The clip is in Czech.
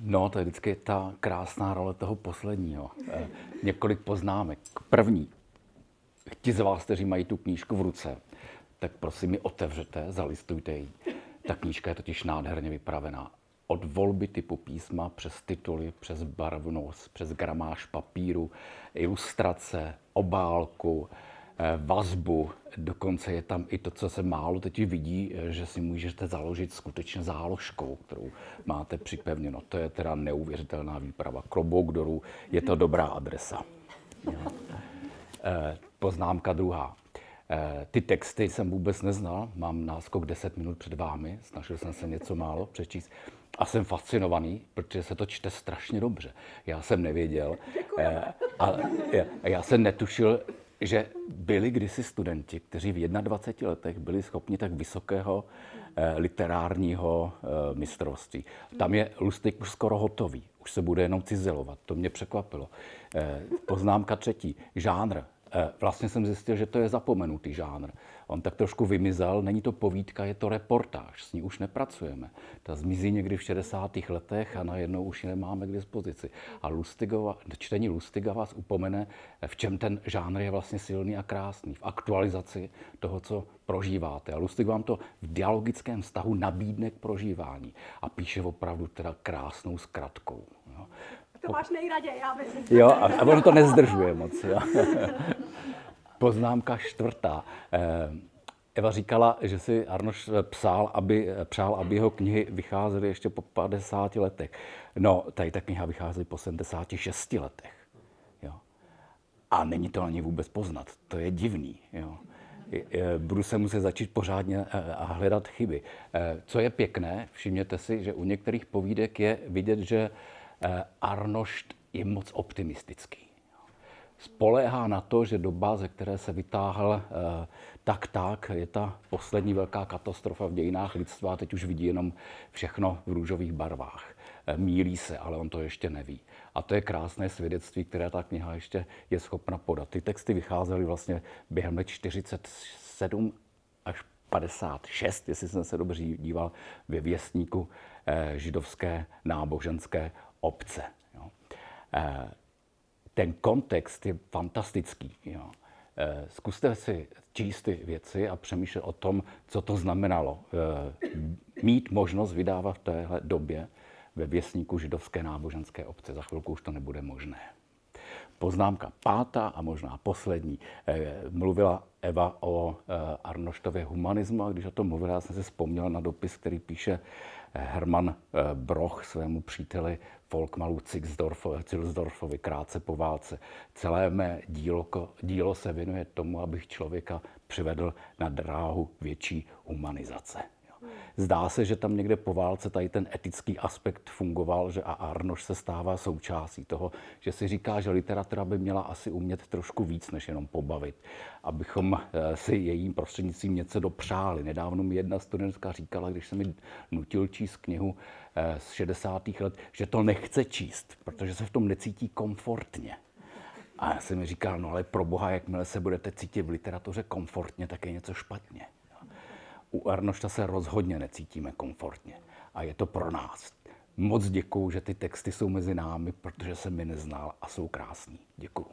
No, to je vždycky ta krásná role toho posledního. Několik poznámek. První. Ti z vás, kteří mají tu knížku v ruce, tak prosím mi otevřete, zalistujte ji. Ta knížka je totiž nádherně vypravená. Od volby typu písma, přes tituly, přes barvnost, přes gramáž papíru, ilustrace, obálku, vazbu, dokonce je tam i to, co se málo teď vidí, že si můžete založit skutečně záložkou, kterou máte připevněno. To je teda neuvěřitelná výprava. Klobouk dolů, je to dobrá adresa. Poznámka druhá. Ty texty jsem vůbec neznal, mám náskok 10 minut před vámi, snažil jsem se něco málo přečíst a jsem fascinovaný, protože se to čte strašně dobře. Já jsem nevěděl a já jsem netušil, že byli kdysi studenti, kteří v 21 letech byli schopni tak vysokého literárního mistrovství. Tam je Lustig už skoro hotový, už se bude jenom cizelovat, to mě překvapilo. Poznámka třetí, žánr. Vlastně jsem zjistil, že to je zapomenutý žánr. On tak trošku vymizel, není to povídka, je to reportáž, s ní už nepracujeme. Ta zmizí někdy v 60. letech a najednou už ji nemáme k dispozici. A čtení Lustiga vás upomene, v čem ten žánr je vlastně silný a krásný, v aktualizaci toho, co prožíváte. A Lustig vám to v dialogickém vztahu nabídne k prožívání a píše opravdu teda krásnou zkratkou. Jo. To máš nejraději, já vím. Jo, a ono to nezdržuje moc. Jo. Poznámka čtvrtá. Eva říkala, že si Arnošt přál, aby jeho knihy vycházely ještě po 50 letech. No, tady ta kniha vychází po 76 letech. Jo. A není to ani vůbec poznat. To je divný. Jo. Budu se muset začít pořádně hledat chyby. Co je pěkné, všimněte si, že u některých povídek je vidět, že Arnošt je moc optimistický. Spoléhá na to, že doba, ze které se vytáhl tak, je ta poslední velká katastrofa v dějinách lidstva a teď už vidí jenom všechno v růžových barvách. Mýlí se, ale on to ještě neví. A to je krásné svědectví, které ta kniha ještě je schopna podat. Ty texty vycházely vlastně během let 47 až 56, jestli jsem se dobře díval, ve věstníku židovské náboženské obce. Jo. Ten kontext je fantastický. Jo. Zkuste si číst ty věci a přemýšlet o tom, co to znamenalo. Mít možnost vydávat v téhle době ve věstníku židovské náboženské obce. Za chvilku už to nebude možné. Poznámka pátá a možná poslední. Mluvila Eva o Arnoštově humanismu a když o tom mluvila, já jsem si vzpomněl na dopis, který píše Hermann Broch svému příteli Volkmaru Zilsdorfovi krátce po válce. Celé mé dílo se věnuje tomu, abych člověka přivedl na dráhu větší humanizace. Zdá se, že tam někde po válce tady ten etický aspekt fungoval, že a Arnošt se stává součástí toho, že si říká, že literatura by měla asi umět trošku víc, než jenom pobavit, abychom si jejím prostřednictvím něco dopřáli. Nedávno mi jedna studentka říkala, když se mi nutil číst knihu z 60. let, že to nechce číst, protože se v tom necítí komfortně. A já jsem mi říkal, no ale pro boha, jakmile se budete cítit v literatuře komfortně, tak je něco špatně. U Arnošta se rozhodně necítíme komfortně a je to pro nás. Moc děkuju, že ty texty jsou mezi námi, protože jsem je neznal a jsou krásný. Děkuju.